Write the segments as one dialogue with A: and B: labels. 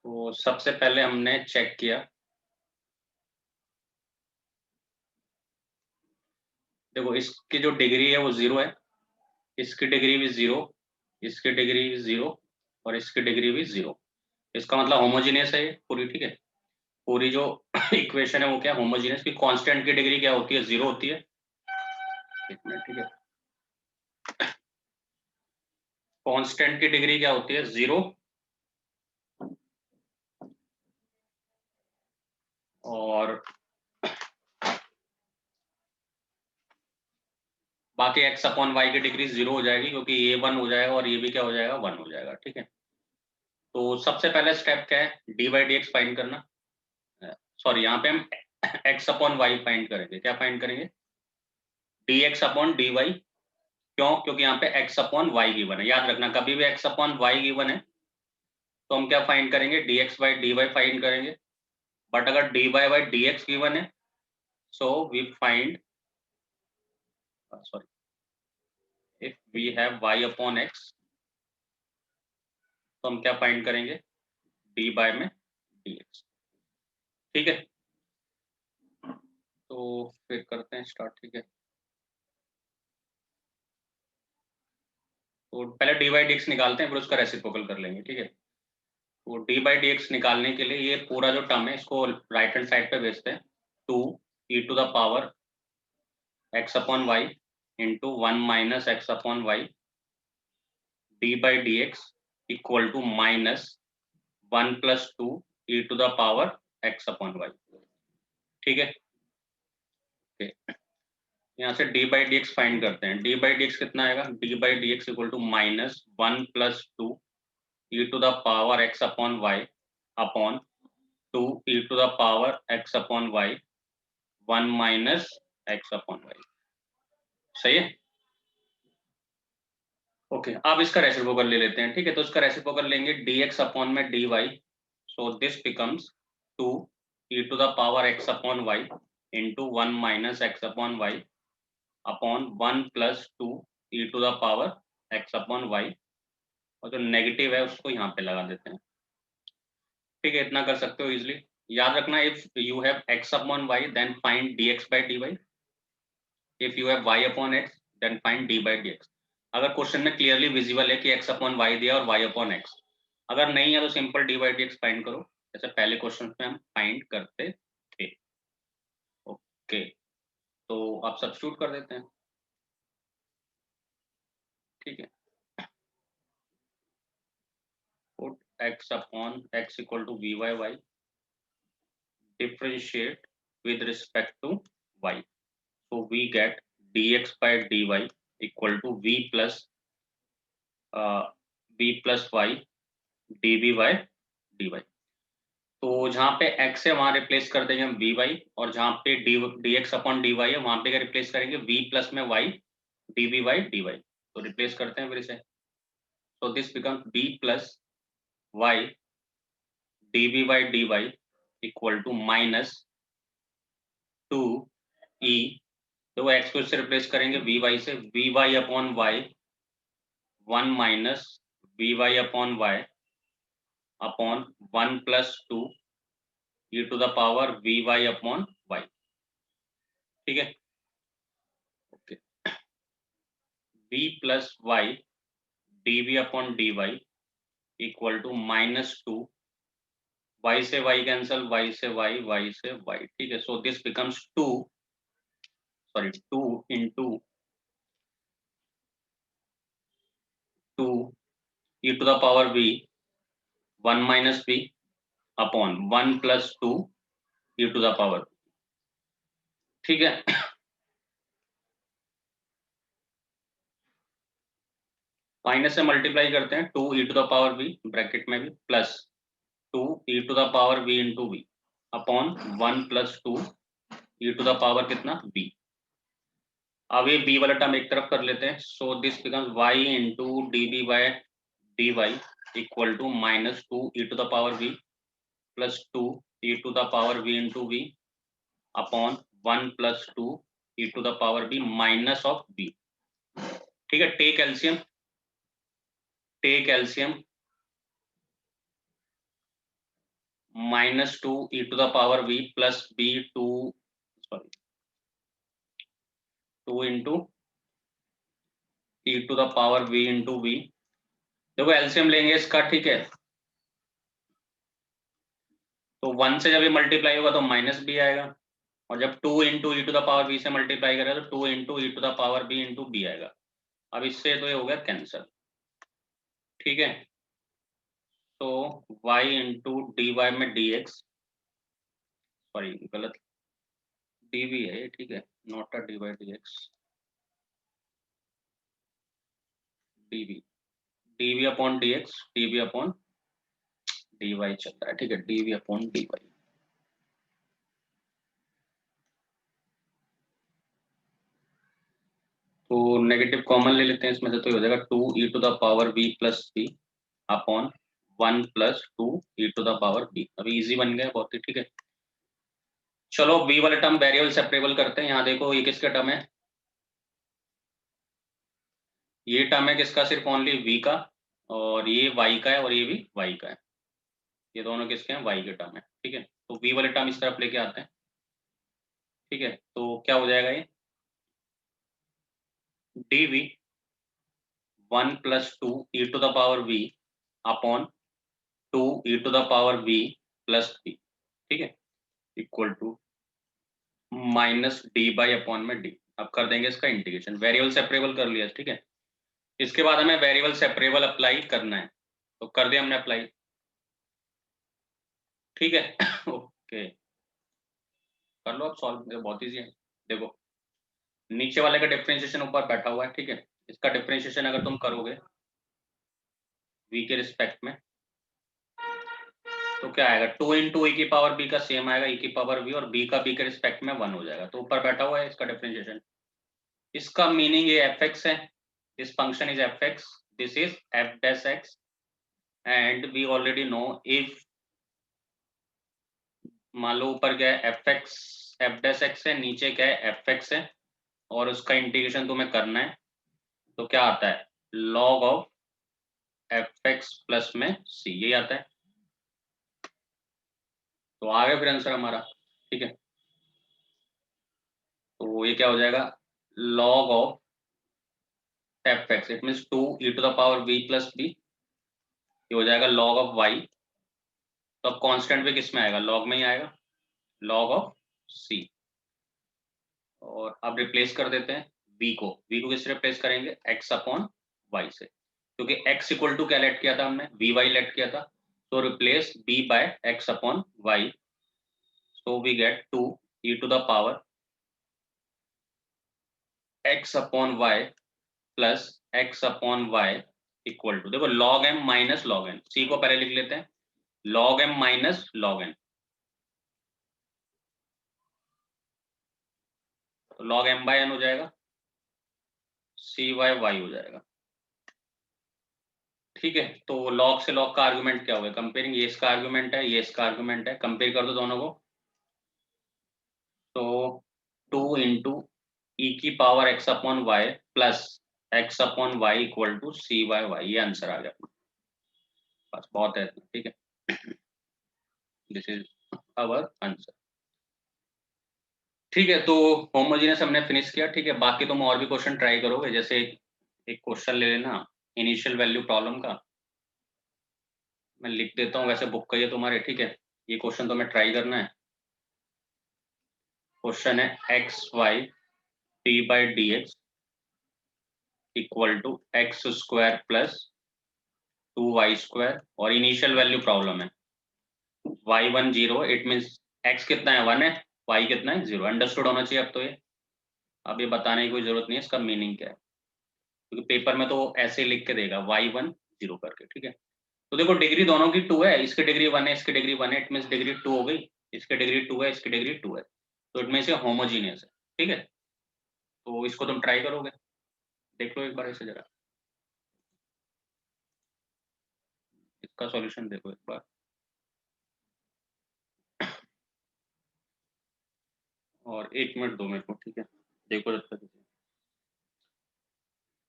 A: तो सबसे पहले हमने चेक किया, देखो इसकी जो डिग्री है वो 0 है, इसकी डिग्री भी 0, इसकी डिग्री भी 0 और इसकी डिग्री भी 0। इसका मतलब होमोजीनियस है ये पूरी, ठीक है। पूरी जो इक्वेशन है वो क्या, होमोजीनियस की कांस्टेंट की डिग्री क्या होती है, 0 होती है। एक मिनट, ठीक है। कांस्टेंट की डिग्री क्या होती है, 0। और बाकी x अपॉन वाई की डिग्री 0 हो जाएगी, क्योंकि ये 1 हो जाएगा और ये भी क्या हो जाएगा, 1 हो जाएगा, ठीक है। तो सबसे पहले स्टेप क्या है, D by D x find करना। सॉरी, यहाँ पे हम x अपॉन वाई फाइंड करेंगे। क्या फाइंड करेंगे, D x upon d y. क्यों, क्योंकि यहाँ पे x अपॉन वाई गिवन है। याद रखना, कभी भी x अपॉन वाई गिवन है तो हम क्या फाइंड करेंगे, D X by D Y find करेंगे। बट अगर D Y by D X given है, so we find, sorry, if we have y upon x, तो हम क्या फाइंड करेंगे, डी बाय में डी एक्स, ठीक है। तो फिर करते हैं स्टार्ट, ठीक है। तो पहले डी बाई डी एक्स निकालते हैं, फिर उसका रेसिप्रोकल कर लेंगे, ठीक है। तो डी बाई डी एक्स निकालने के लिए ये पूरा जो टर्म है इसको राइट हैंड साइड पे भेजते हैं। 2 ई to the power x upon Y into 1 minus x upon Y D by D x equal to minus 1 plus 2 E to the power x upon Y, ठीक है। यहाँ से D by D x find करते हैं। D by D X कितना आएगा, D by D x equal to minus 1 plus 2 E to the power x upon Y upon 2 E to the power x upon y 1 minus x upon y. सही है, okay. अब इसका reciprocal ले लेते हैं, ठीक है। तो इसका रेसिप्रोकल लेंगे डी एक्स अपॉन में d y, so this becomes 2 E to the power x upon Y into 1 minus x upon Y upon 1 plus 2 E to the power x upon y, और जो नेगेटिव है उसको यहाँ पे लगा देते हैं, ठीक है। इतना कर सकते हो इजिली। याद रखना, if you have x upon y then find dx by dy, if you have y upon x then find d by dx। अगर क्वेश्चन में क्लियरली विजिबल है कि x अपॉन y दिया और y अपॉन x, अगर नहीं है तो simple d by dx find करो, जैसे पहले क्वेश्चन में हम फाइंड करते थे। ओके, तो आप सब्स्टिट्यूट कर देते हैं, ठीक है। Put x upon x equal to v y y, differentiate with respect to y. So we get dx by dy equal to v plus y dv by dy. तो जहाँ पे x है वहां रिप्लेस कर देंगे हम vy, और जहाँ पे dx अपॉन dy है वहां पे क्या रिप्लेस करेंगे, v प्लस में y dv by dy। तो रिप्लेस करते हैं फिर इसे। so this becomes b plus y dv by dy equal to minus 2e, तो एक्स को इससे रिप्लेस करेंगे वी वाई से, v y upon y 1 minus v y upon Y upon 1 plus 2 E to the power v y upon Y, ठीक है। Okay, v plus y d v upon d y equal to -2, y से y cancel, y से y, y से y, ठीक है। So this becomes 2 into 2 E to the power v 1 minus v upon 1 plus 2 E to the power, ठीक है। Minus से multiply करते हैं, 2 ई to the power V bracket में भी plus 2 E to the power we into we upon 1 plus 2 E to the power कितना, V. अब ये बी वाला टर्म एक तरफ कर लेते हैं, so this becomes y into d b by d y equal to -2 E to the power we plus 2 E to the power we into we upon 1 plus 2 E to the power v minus of v, ठीक है। Take LCM, take LCM, -2 e to the power v plus b 2 sorry 2 into e to the power v into v। देखो LCM लेंगे इसका, ठीक है, तो 1 से जब ये मल्टीप्लाई होगा तो माइनस बी आएगा, और जब 2 into e to the power b से मल्टीप्लाई करेगा तो 2 into e to the power b into b आएगा। अब इससे तो ये हो गया कैंसिल, ठीक है। तो y इंटू डी वाई में डी एक्स, सॉरी गलत, डी वी है, ठीक है, not a d y d x, d v, d v upon d x, d v upon d y चल रहा है, ठीक है, d v upon d y. तो नेगेटिव कॉमन ले लेते हैं इसमें से, तो ये हो जाएगा 2 ई to the power we plus B upon 1 plus 2 E to the power B. अभी इजी बन गया बहुत ही, ठीक है। चलो v वाले टर्म वेरिएबल सेपरेबल करते हैं। यहाँ देखो ये किसका टर्म है, ये टर्म है किसका, सिर्फ ओनली v का, और ये y का है, और ये भी y का है, ये दोनों किसके हैं, y के टर्म है, ठीक है। तो v वाले टर्म इस तरफ लेके आते हैं, ठीक है। तो क्या हो जाएगा ये dv 1 plus 2 E to the power v upon 2 E to the power v plus b, ठीक है, equal to minus d by upon में डी। अब कर देंगे इसका इंटीग्रेशन, वेरिएबल सेपरेबल कर लिया, ठीक है। इसके बाद हमें वेरिएबल सेपरेबल अप्लाई करना है, तो कर दिया हमने अप्लाई, ठीक है। ओके, कर लो अब सॉल्व, बहुत इजी है। देखो नीचे वाले का डिफरेंशिएशन ऊपर बैठा हुआ है, ठीक है, इसका डिफरेंशिएशन अगर तुम करोगे v के रिस्पेक्ट में तो क्या आएगा, 2 इंटू ई की पावर b का सेम आएगा, e की पावर v, और b का b के रिस्पेक्ट में 1 हो जाएगा, तो ऊपर बैठा हुआ है इसका डिफरेंशिएशन। इसका मीनिंग ये fx है, this function is fx, this is f dash x, and we already know if, मान लो ऊपर क्या है fx, f dash x है, नीचे क्या है fx है, और उसका इंटीग्रेशन तुम्हें करना है, तो क्या आता है log ऑफ fx प्लस में c, यही आता है। तो आ गया फिर आंसर हमारा, ठीक है। तो ये क्या हो जाएगा, log of fx, it means 2 E to the power v plus b, ये हो जाएगा log ऑफ y। तो अब कांस्टेंट भी किस में आएगा, log में ही आएगा, log ऑफ c। और अब रिप्लेस कर देते हैं v को किससे रिप्लेस करेंगे, x अपॉन y से, क्योंकि x इक्वल टू क्या लेट किया था हमने, vy लेट किया था, तो replace b by x upon y, so we get 2 e to the power x upon y plus x upon y equal to, देखो log m minus log n, c को पहले लिख लेते हैं, log m minus log n, तो log m bye n हो जाएगा, cy y हो जाएगा, ठीक है। तो log से log का आर्गुमेंट क्या होगा, कंपेयरिंग, ये इसका आर्गुमेंट है, ये इसका आर्गुमेंट है, कंपेयर कर दो दोनों को, तो 2 इंटू ई की power x upon y plus x upon Y equal to cy y, ये आंसर आ गया, बस बहुत है, ठीक है, दिस इज आवर आंसर, ठीक है। तो होमोजेनियस हमने फिनिश किया, ठीक है। बाकी तुम और भी क्वेश्चन ट्राई करोगे, जैसे एक क्वेश्चन ले लेना इनिशियल वैल्यू प्रॉब्लम का, मैं लिख देता हूँ, वैसे बुक का ये तुम्हारे, ठीक है, ये क्वेश्चन तुम्हें ट्राई करना है। क्वेश्चन है x y t by D x equal to x square plus 2y square, और इनिशियल वैल्यू प्रॉब्लम है y1 0, इट मीन्स x कितना है 1 है, y कितना है 0, अंडरस्टूड होना चाहिए अब तो ये, अब ये बताने की कोई जरूरत नहीं है इसका मीनिंग क्या है, क्योंकि पेपर में तो ऐसे लिख के देगा y1 0 करके, ठीक है। तो देखो डिग्री दोनों की 2 है, इसकी डिग्री 1 है, इसकी डिग्री 1 है, इट मीन्स डिग्री 2 हो गई, इसकी डिग्री 2 है, इसकी डिग्री 2 है, तो इट मीन्स ये होमोजीनियस है, ठीक है। तो इसको तुम ट्राई करोगे, देख लो एक बार ऐसे जरा, इसका सॉल्यूशन देखो एक बार, और 1 मिनट दो मेरे को, ठीक है, देखो जब तक,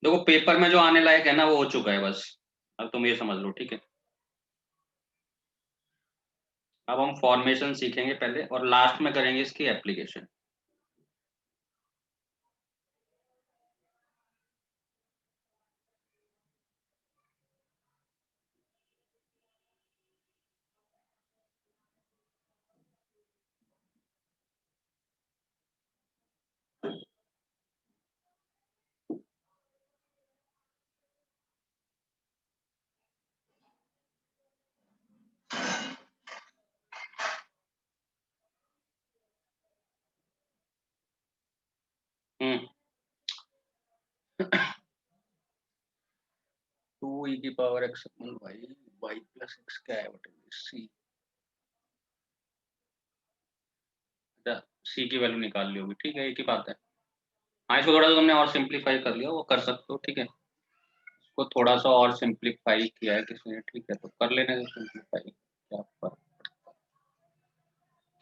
A: देखो पेपर में जो आने लायक है ना वो हो चुका है बस, अब तुम ये समझ लो, ठीक है। अब हम फॉर्मेशन सीखेंगे पहले और लास्ट में करेंगे इसकी एप्लीकेशन। हम्म। 2 e की power x upon y, y plus x क्या है बटे सी। सी की वैल्यू निकाल ली होगी, ठीक है, एक ही बात है। हाँ, इसको थोड़ा सा तुमने और सिंप्लीफाई कर लिया, वो कर सकते हो, ठीक है। इसको थोड़ा सा और सिंप्लीफाई किया है किसी ने, ठीक है, तो कर लेना सिंप्लीफाई। क्या फर्क,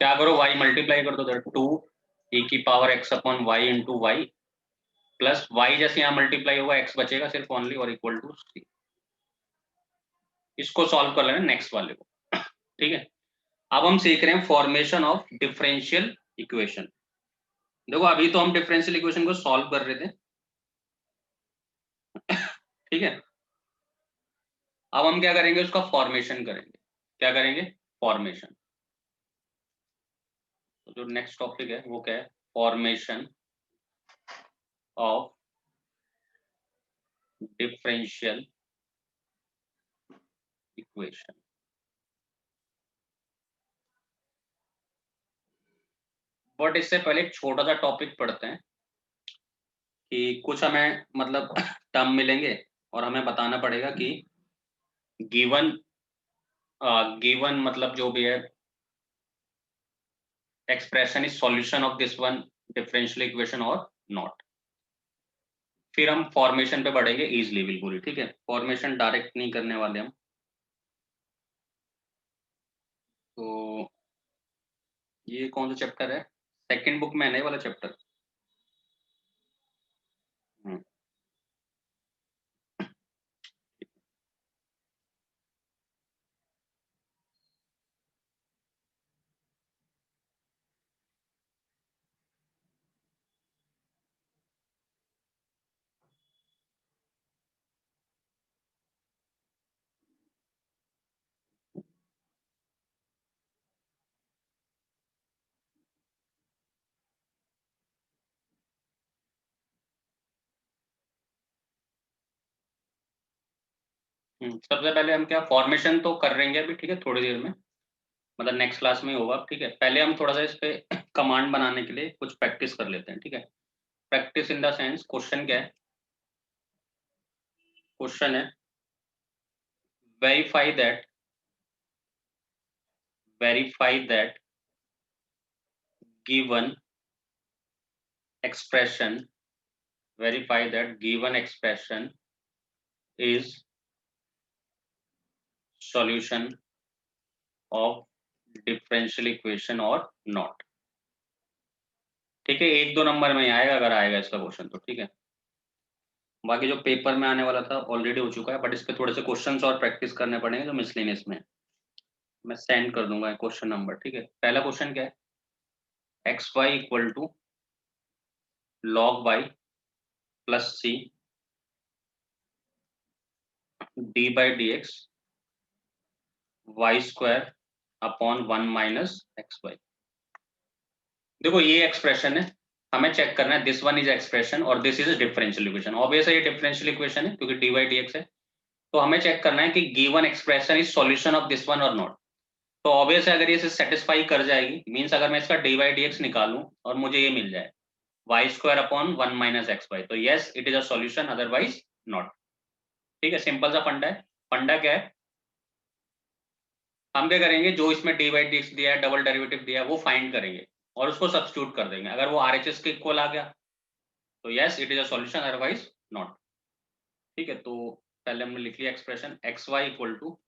A: क्या करो, y मल्टीप्लाई कर दो, 2 e की power x upon Y into y plus y, जैसे यहाँ मल्टीप्लाई होगा x बचेगा सिर्फ ओनली, और इक्वल टू सी। इसको सॉल्व कर लेना नेक्स्ट वाले को, ठीक है। अब हम सीख रहे हैं फॉर्मेशन ऑफ डिफरेंशियल इक्वेशन। देखो अभी तो हम डिफरेंशियल इक्वेशन को सॉल्व कर रहे थे, ठीक है। अब हम क्या करेंगे, उसका फॉर्मेशन करेंगे। क्या करेंगे, फॉर्मेशन। तो जो नेक्स्ट टॉपिक है वो क्या है, formation of differential equation. But इससे पहले एक छोटा सा टॉपिक पढ़ते हैं कि कुछ हमें मतलब टर्म मिलेंगे और हमें बताना पड़ेगा कि गिवन गिवन मतलब जो भी है expression is solution of this one differential equation और नॉट। फिर हम फॉर्मेशन पे बढ़ेंगे इजीली, बिल्कुल, ठीक है। फॉर्मेशन डायरेक्ट नहीं करने वाले हम। तो ये कौन सा चैप्टर है, सेकंड बुक में है ना ये वाला चैप्टर। सबसे पहले हम क्या फॉर्मेशन तो कर रहेंगे अभी, ठीक है, थोड़ी देर में, मतलब नेक्स्ट क्लास में ही होगा, ठीक है। पहले हम थोड़ा सा इस पे कमांड बनाने के लिए कुछ प्रैक्टिस कर लेते हैं, ठीक है। Practice in the sense, question क्या है, क्वेश्चन है verify that, verify that given expression, verify that given expression is solution of differential equation or not। ठीक है, 1-2 नंबर में ही आएगा अगर आएगा इसका क्वेश्चन तो, ठीक है। बाकी जो पेपर में आने वाला था ऑलरेडी हो चुका है, बट इस पे थोड़े से क्वेश्चंस और प्रैक्टिस करने पड़ेंगे जो मिसलेनियस में। मैं सेंड कर दूंगा क्वेश्चन नंबर, ठीक है। पहला क्वेश्चन क्या है, x Y equal to log Y plus c d by D x y square upon 1 - XY। देखो ये एक्सप्रेशन है, हमें चेक करना है दिस वन इज एक्सप्रेशन और this is differential equation. Obvious है ये डिफरेंशियल इक्वेशन है क्योंकि डी बाई डी एक्स है। तो हमें चेक करना है कि given expression is solution of this one और नॉट। तो ऑब्वियस है अगर ये सेटिस्फाई कर जाएगी, मीन्स अगर मैं इसका डी बाई डी एक्स निकालूं और मुझे ये मिल जाए वाई स्क्वायर अपॉन 1 - XY, तो yes it is a solution, otherwise not. ठीक है, सिंपल सा फंडा है। फंडा क्या है, हम क्या करेंगे, जो इसमें डी बाई डी एक्स दिया है, डबल डेरिवेटिव दिया है, वो फाइंड करेंगे और उसको सब्स्टिट्यूट कर देंगे। अगर वो आरएचएस के इक्वल आ गया तो yes it is a solution, otherwise not. ठीक है, तो पहले हमने लिख लिया expression X Y equal to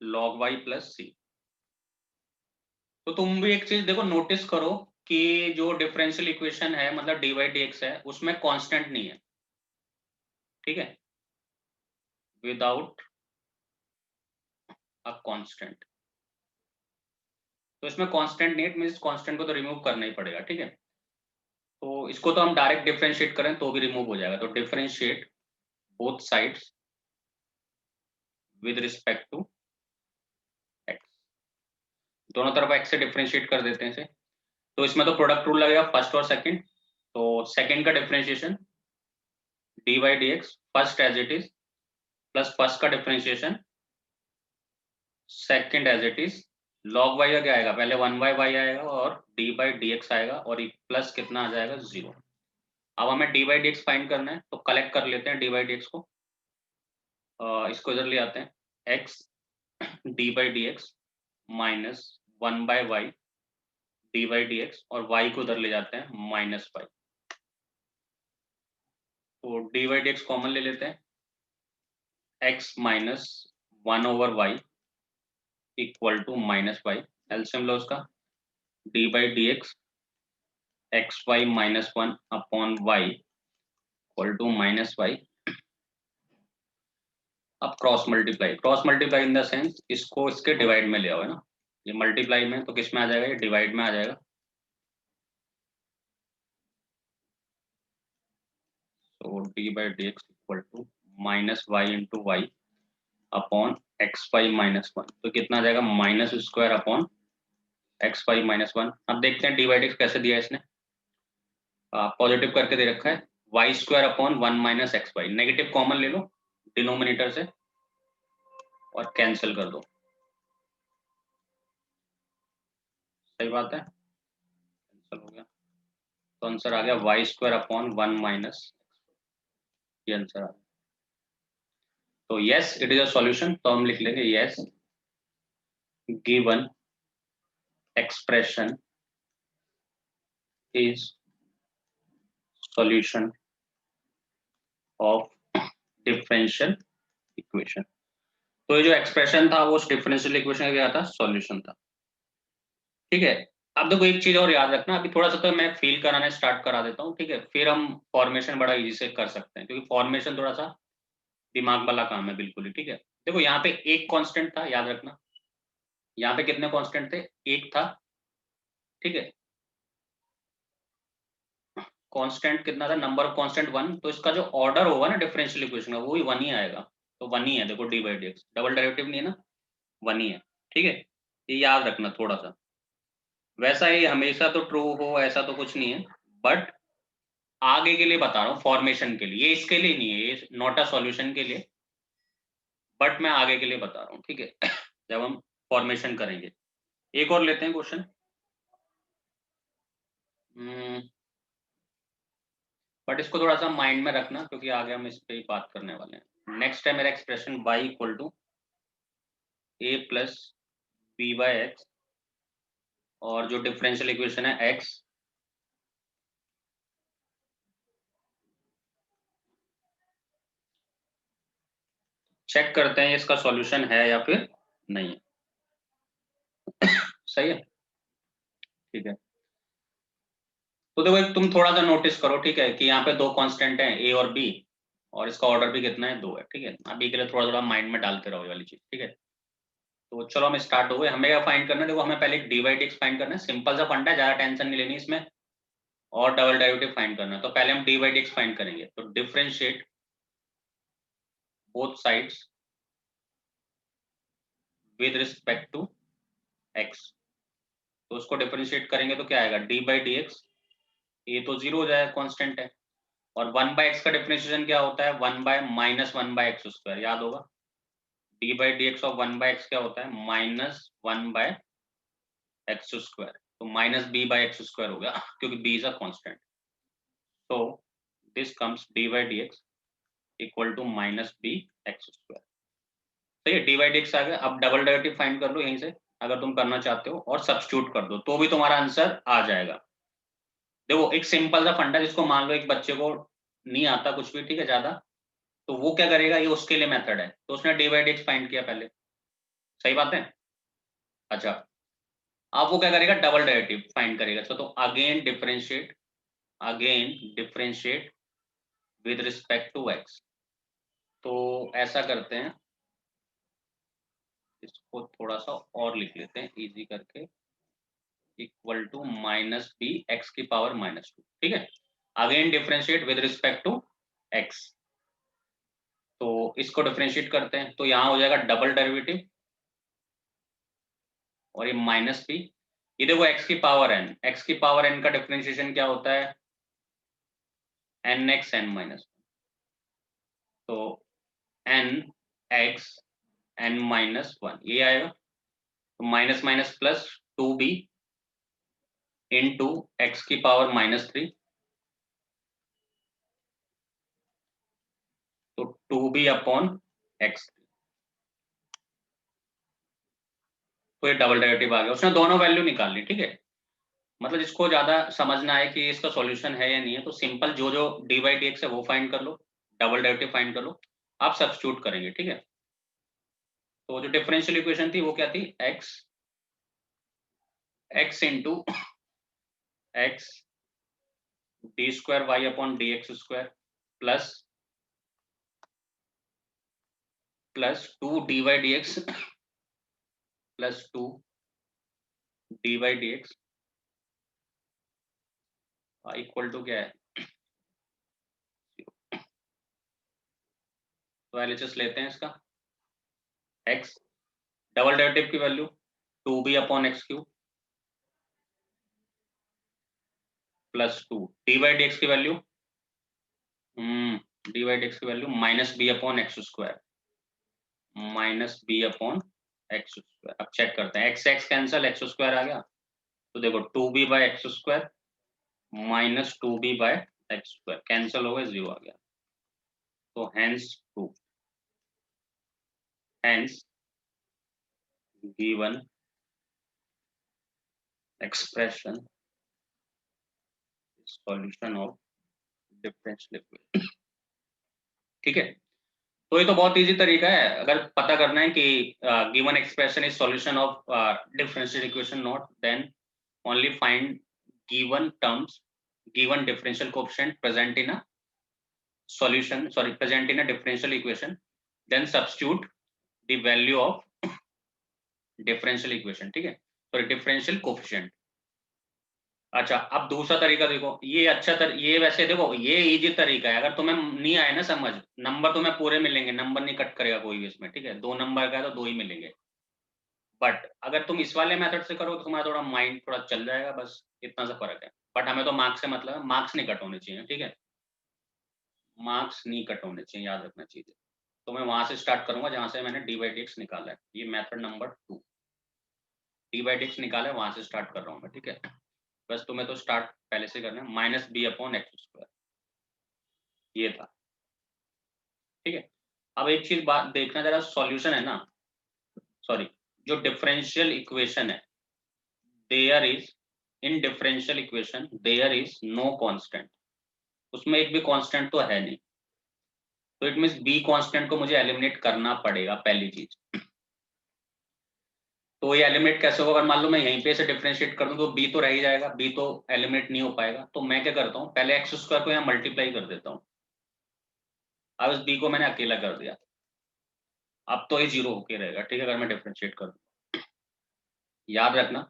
A: log Y plus C. तो तुम भी एक चीज देखो, नोटिस करो कि जो डिफरेंशियल इक्वेशन है मतलब डी वाई डी एक्स है, उसमें कांस्टेंट नहीं है, ठीक है, विदाउट अ कांस्टेंट। तो इसमें कांस्टेंट नहीं है, मींस कांस्टेंट को तो रिमूव करना ही पड़ेगा, ठीक है। तो इसको तो हम डायरेक्ट डिफरेंशिएट करें तो भी रिमूव हो जाएगा, तो differentiate both sides with respect to x, दोनों तरफ एक्स से डिफरेंशिएट कर देते हैं इसे। तो इसमें तो प्रोडक्ट रूल लगेगा फर्स्ट और सेकंड, तो सेकंड का differentiation D by D X first as it is plus first का differentiation second as it is, log Y का क्या आएगा, पहले वन बाई वाई आएगा और डी बाई डी एक्स आएगा और प्लस कितना आ जाएगा, 0। अब हमें D by D x find करना है, तो कलेक्ट कर लेते हैं डी बाई डी एक्स को, इसको इधर ले आते हैं, X D by D X minus one by Y D by D x, और वाई को उधर ले जाते हैं माइनस वाई, तो D by D X common ले लेते हैं, X minus one over Y equal to minus Y, LCM लो उसका, D by D X X Y minus one upon Y equal to minus Y. अब cross multiply in the sense इसको इसके divide में ले आओ, है ना, ये मल्टीप्लाई में तो किस में आ जाएगा, ये डिवाइड में आ जाएगा। तो D by D x equal to minus y into y upon x Y minus one, तो कितना आ जाएगा, minus square upon x Y minus one. अब देखते हैं डी बाई डी एक्स कैसे दिया है इसने, पॉजिटिव करके दे रखा है, y square upon one minus x y, negative common ले लो डिनोमिनेटर से और कैंसिल कर दो, सही बात है, कैंसिल हो गया, तो आंसर आ गया y square upon one minus, ये आंसर आ गया। तो yes it is a solution, तो हम लिख लेंगे yes given expression is solution of differential equation. तो ये जो एक्सप्रेशन था वो उस डिफरेंशियल इक्वेशन का क्या था, सॉल्यूशन था, ठीक है। अब देखो एक चीज और याद रखना, अभी थोड़ा सा तो मैं फील कराना स्टार्ट करा देता हूँ, ठीक है, फिर हम फॉर्मेशन बड़ा इजी से कर सकते हैं, क्योंकि फॉर्मेशन थोड़ा सा दिमाग वाला काम है बिल्कुल ही, ठीक है। देखो यहाँ पे एक कांस्टेंट था, याद रखना, यहाँ पे कितने कांस्टेंट थे, एक था, ठीक है, कांस्टेंट कितना था, नंबर ऑफ कांस्टेंट वन, तो इसका जो ऑर्डर होगा ना डिफरेंशियल इक्वेशन का वो ही वन ही आएगा, तो वन ही है, देखो D by D x double derivative नहीं है ना, वन ही है, ठीक है, ये याद रखना थोड़ा सा। वैसा ही हमेशा तो ट्रू हो ऐसा तो कुछ नहीं है, बट आगे के लिए बता रहा हूँ, फॉर्मेशन के लिए, ये इसके लिए नहीं है, ये नॉट अ सॉल्यूशन के लिए, बट मैं आगे के लिए बता रहा हूँ, ठीक है जब हम फॉर्मेशन करेंगे। एक और लेते हैं क्वेश्चन, बट इसको थोड़ा सा माइंड में रखना क्योंकि आगे हम इस पे ही बात करने वाले हैं। नेक्स्ट है मेरा expression y equal to a plus b by x, और जो डिफरेंशियल इक्वेशन है x चेक करते हैं इसका सॉल्यूशन है या फिर नहीं है, सही है, ठीक है। तो देखो एक तुम थोड़ा सा नोटिस करो, ठीक है, कि यहाँ पे दो कांस्टेंट हैं a और b, और इसका ऑर्डर भी कितना है, दो है, ठीक है। अभी के लिए थोड़ा थोड़ा माइंड में डालते रहो ये वाली चीज, ठीक है। तो चलो हम स्टार्ट हो गए, हमें क्या फाइंड करना है, देखो हमें पहले D by D x find करना है, सिंपल सा फंडा है, ज्यादा टेंशन नहीं लेनी इसमें, और डबल डेरिवेटिव फाइंड करना है। तो पहले हम d by D x find करेंगे, तो differentiate both sides with respect to x, तो उसको डिफरेंशिएट करेंगे तो क्या आएगा, डी बाई डी एक्स, ये तो जीरो हो जाएगा कांस्टेंट है, और वन बाय एक्स का डिफरेंशिएशन क्या होता है, one by minus one by x square, याद होगा, डी बाई डी एक्स और वन बाय एक्स क्या होता है, minus one by x square, तो minus b by x square हो गया क्योंकि b is a constant, so this comes d by dx equal to minus b x square। तो ये d by dx आ गया, अब डबल डेरिवेटिव फाइंड कर लो यहीं से, अगर तुम करना चाहते हो, और सब्स्टिट्यूट कर दो तो भी तुम्हारा आंसर आ जाएगा। देखो एक सिंपल सा फंडा, जिसको मान लो एक बच्चे को नहीं आता कुछ भी, ठीक है, ज्यादा, तो वो क्या करेगा, ये उसके लिए मेथड है, तो उसने डी बाई डिक्स फाइंड किया पहले, सही बात है। अच्छा, अब वो क्या करेगा, डबल डेरिवेटिव फाइंड करेगा, तो again differentiate with respect to x. तो ऐसा करते हैं, इसको थोड़ा सा और लिख लेते हैं इजी करके, equal to minus b x की पावर -2, ठीक है। Again differentiate with respect to x, तो इसको डिफरेंशिएट करते हैं, तो यहाँ हो जाएगा डबल डेरिवेटिव और ये माइनस बी, ये देखो एक्स की पावर एन, एक्स की पावर एन का डिफरेंशिएशन क्या होता है, एन एक्स एन माइनस, तो एन एक्स एन -1 ये आएगा, तो minus minus plus 2b into x की पावर -3, तो 2b अपॉन एक्स, तो ये डबल डेरिवेटिव आ गया, उसने दोनों वैल्यू निकाल ली, ठीक है। मतलब जिसको ज्यादा समझना है कि इसका सॉल्यूशन है या नहीं है, तो सिंपल जो जो डी बाई डी एक्स है वो फाइंड कर लो, डबल डेरिवेटिव फाइंड कर लो, आप सब्स्टिट्यूट करेंगे, ठीक है। तो जो डिफरेंशियल इक्वेशन थी वो क्या थी, x x into x d square y upon d x square plus plus 2 d y d x plus 2 d y d x equal to क्या है, तो एलएचएस लेते हैं इसका, x डबल डेरिवेटिव की value 2b upon x cube plus 2 d by D x की value d by D x की value minus b upon x square, minus b upon x square. अब चेक करते हैं, x x cancel, x square आ गया, तो देखो 2b by x square minus 2b by x square cancel हो गया, 0 आ गया, तो hence two, hence given expression solution of differential equation, ठीक है। तो ये तो बहुत इजी तरीका है, अगर पता करना है कि given expression is solution of differential equation not, then only find given terms, given differential coefficient present in a solution, sorry, present in a differential equation, then substitute the value of differential equation, ठीक है, sorry differential coefficient। अच्छा, अब दूसरा तरीका देखो, ये ये वैसे देखो ये इजी तरीका है, अगर तुम्हें नहीं आए ना समझ, नंबर तुम्हें पूरे मिलेंगे, नंबर नहीं कट करेगा कोई भी इसमें, ठीक है, 2 नंबर का है तो 2 ही मिलेंगे, बट अगर तुम इस वाले मेथड से करो तो तुम्हारा थोड़ा माइंड थोड़ा चल जाएगा, बस इतना सा फर्क है। बट हमें तो मार्क्स से मतलब है, मार्क्स नहीं कट होने चाहिए, ठीक है, मार्क्स नहीं कट होने चाहिए, याद रखना चाहिए। तो मैं वहां से स्टार्ट करूंगा जहां से मैंने डी बाई डी एक्स निकाला है, ये method number 2, d by D x निकाला है, वहां से स्टार्ट कर रहा हूँ मैं, ठीक है। बस तुम्हें तो स्टार्ट पहले से करना है, minus b upon x square, ये था, ठीक है। अब एक चीज बात देखना, जरा सॉल्यूशन है ना, सॉरी, जो डिफरेंशियल इक्वेशन है, there is in differential equation there is no constant, उसमें एक भी कांस्टेंट तो है नहीं, तो इट मींस बी कांस्टेंट को मुझे एलिमिनेट करना पड़ेगा, पहली चीज। तो ये एलिमिनेट कैसे होगा, अगर मान लो मैं यहीं पे से डिफरेंशिएट कर दूं तो बी तो रह ही जाएगा, बी तो एलिमिनेट नहीं हो पाएगा, तो मैं क्या करता हूँ, पहले एक्स स्क्वायर को यहाँ मल्टीप्लाई कर देता हूँ, अब इस बी को मैंने अकेला कर दिया, अब तो ये 0 होके रहेगा, ठीक है, अगर मैं डिफरेंशिएट कर दूं। याद रखना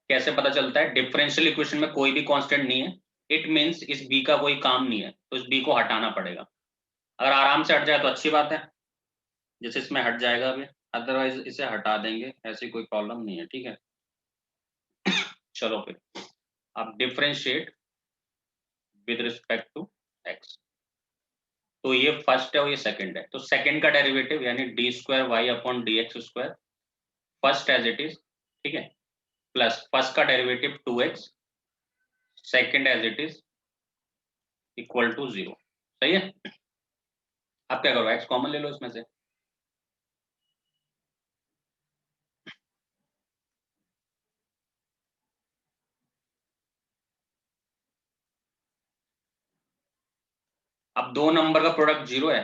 A: कैसे पता चलता है, डिफरेंशियल इक्वेशन में कोई भी कांस्टेंट नहीं है, इट मींस इस बी का कोई काम नहीं है, तो इस बी को हटाना पड़ेगा। अगर आराम से हट जाए तो अच्छी बात है, जैसे इसमें हट जाएगा अभी, अदरवाइज इसे हटा देंगे, ऐसी कोई प्रॉब्लम नहीं है, ठीक है। चलो फिर, अब differentiate with respect to x, तो ये फर्स्ट है और ये सेकंड है, तो सेकंड का डेरिवेटिव यानी d square y upon d x square, first as it is, ठीक है, प्लस फर्स्ट का derivative 2x, second as it is, equal to 0, सही है। अब क्या करो, x कॉमन ले लो इसमें से, अब दो नंबर का प्रोडक्ट 0 है,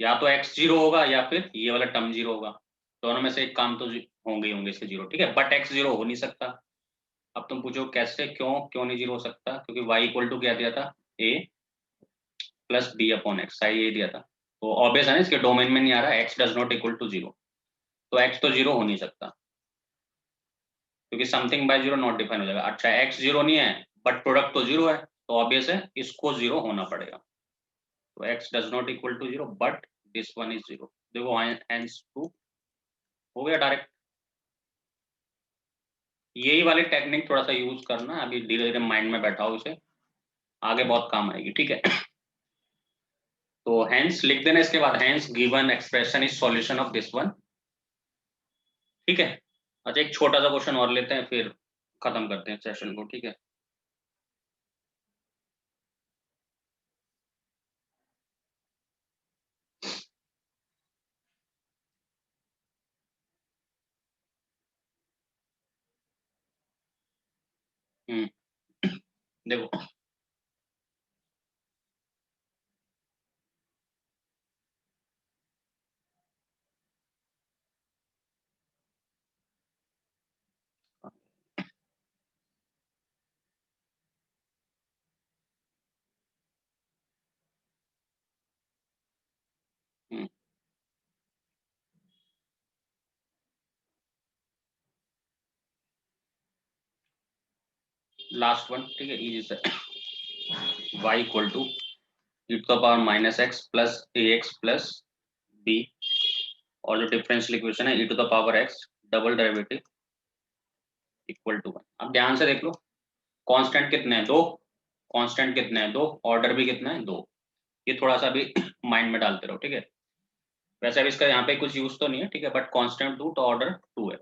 A: या तो x 0 होगा या फिर ये वाला टर्म 0 होगा, दोनों में से एक काम तो होंगे ही होंगे इसके 0, ठीक है, बट x 0 हो नहीं सकता। अब तुम पूछो कैसे, क्यों क्यों नहीं 0 हो सकता, क्योंकि y इक्वल टू क्या दिया था, a plus B upon x, सही ये दिया था, तो ऑब्वियस है ना, इसके डोमेन में नहीं आ रहा, x does not equal to 0, तो x तो 0 हो नहीं सकता। क्योंकि something by zero not define हो जाएगा। अच्छा एक्स जीरो नहीं है बट प्रोडक्ट तो जीरो है, तो ऑब्वियस है इसको जीरो होना पड़ेगा। तो x does not equal to zero but this one is zero. देखो हेंस प्रूफ हो गया डायरेक्ट। यही वाली टेक्निक थोड़ा सा यूज करना, अभी धीरे धीरे माइंड में बैठाओ इसे, आगे बहुत काम आएगी, ठीक है। तो हेंस लिख देना इसके बाद, hence given expression is solution of this one, ठीक है। अच्छा एक छोटा सा क्वेश्चन और लेते हैं फिर खत्म करते हैं सेशन को, ठीक है। हम्म देखो लास्ट वन, ठीक है, इजी से। y equal to e to the power minus x plus a x plus b, और जो डिफरेंशियल इक्वेशन है e to the power x double derivative equal to 1। अब ध्यान से देख लो, कांस्टेंट कितने हैं, दो। कांस्टेंट कितने हैं, दो। ऑर्डर भी कितना है, दो। ये थोड़ा सा भी माइंड में डालते रहो, ठीक है। वैसे अब इसका यहाँ पे कुछ यूज तो नहीं है, ठीक है, बट कांस्टेंट टू तो ऑर्डर टू है।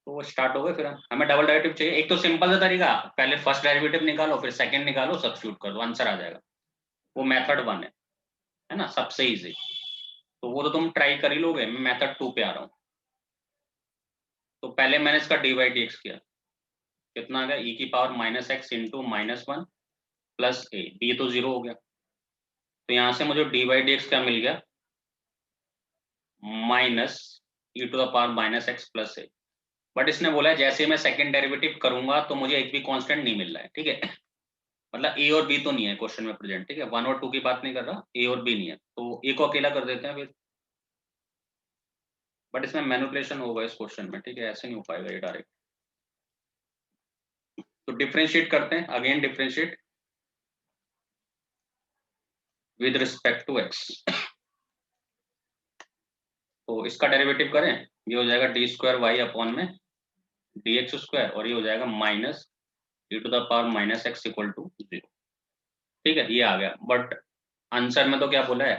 A: तो स्टार्ट हो गए, फिर हमें डबल डेरिवेटिव चाहिए। एक तो सिंपल सा तरीका, पहले फर्स्ट डेरिवेटिव निकालो फिर सेकंड निकालो, सब्स्टिट्यूट कर दो, आंसर आ जाएगा। वो मेथड वन है ना, सबसे इजी। तो वो तो तुम ट्राई कर ही लोगे, मैं मेथड टू पे आ रहा हूँ। तो पहले मैंने इसका डी बाई डी एक्स किया, कितना आ गया, ई की power minus x into minus one plus a, ये तो जीरो हो गया। तो यहाँ से मुझे डी बाई डी एक्स क्या मिल गया, minus e to the power minus x plus a. But इसने बोला है जैसे मैं सेकंड डेरिवेटिव करूंगा तो मुझे एक भी कांस्टेंट नहीं मिल रहा है, ठीक है। मतलब ए और बी तो नहीं है क्वेश्चन में प्रेजेंट, ठीक है, वन और टू की बात नहीं कर रहा, ए और बी नहीं है, तो ए को अकेला कर देते हैं फिर। बट इसमें मैनिपुलेशन होगा इस क्वेश्चन में, ठीक है, ऐसे नहीं हो पाएगा ये डायरेक्ट। तो डिफरेंशिएट करते हैं, again differentiate with respect to x. तो इसका डेरिवेटिव करें, ये हो जाएगा डी स्क्वायर वाई अपॉन में डी एक्स स्क्वायर, और ये हो जाएगा minus e to the power minus x equal to zero, ठीक है, ये आ गया। बट आंसर में तो क्या बोला है,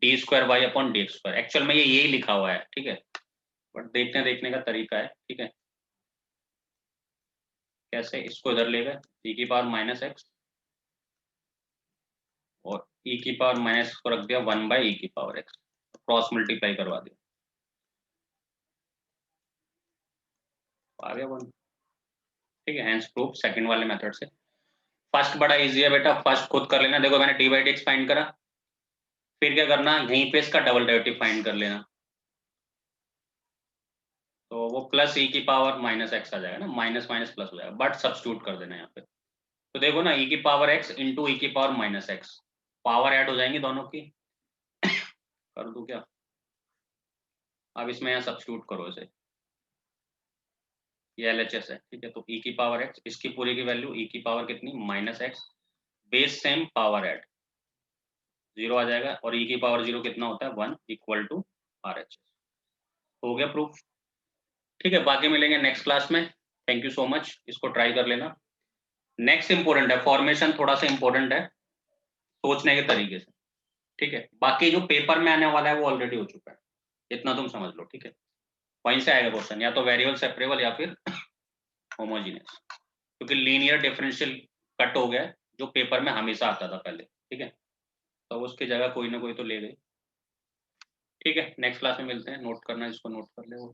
A: d square y upon d x square, actual में ये यही लिखा हुआ है, ठीक है। बट देखने का तरीका है, ठीक है। कैसे, इसको इधर ले गए, e की पावर माइनस एक्स और e की पावर माइनस को रख दिया वन बाई e की पावर x, क्रॉस मल्टीप्लाई करवा दिया, आ गया वन, ठीक है। हैंस प्रूफ सेकंड वाले मेथड से। फर्स्ट बड़ा इजी है बेटा, फर्स्ट खुद कर लेना। देखो मैंने D by D x find करा, फिर क्या करना, यहीं पे इसका डबल डेरिवेटिव फाइंड कर लेना। तो वो प्लस e की पावर माइनस एक्स आ जाएगा ना, माइनस माइनस प्लस हो जाएगा, बट सब्स्टिट्यूट कर देना यहाँ पे। तो देखो ना, e की पावर x इंटू ई की power minus x, power add हो जाएंगी दोनों की। कर दूं क्या, अब इसमें यहाँ सब्स्टिट्यूट करो इसे, ये LHS है, ठीक है। तो e की पावर x, इसकी पूरी की वैल्यू e की पावर कितनी, minus x, base same power add, zero आ जाएगा, और e की पावर जीरो कितना होता है, वन, इक्वल टू RHS। हो गया प्रूफ, ठीक है। बाकी मिलेंगे नेक्स्ट क्लास में। थैंक यू सो मच, इसको ट्राई कर लेना। नेक्स्ट इंपॉर्टेंट है, फॉर्मेशन थोड़ा सा इंपॉर्टेंट है सोचने के तरीके से, ठीक है। बाकी जो पेपर में आने वाला है वो ऑलरेडी हो चुका है, इतना तुम समझ लो, ठीक है। वहीं से आएगा क्वेश्चन, या तो वेरिएबल सेपरेबल या फिर होमोजीनियस, क्योंकि लीनियर डिफरेंशियल कट हो गया है, जो पेपर में हमेशा आता था पहले, ठीक है। तो उसकी जगह कोई ना कोई तो ले गई, ठीक है। नेक्स्ट क्लास में मिलते हैं, नोट करना, इसको नोट कर ले वो।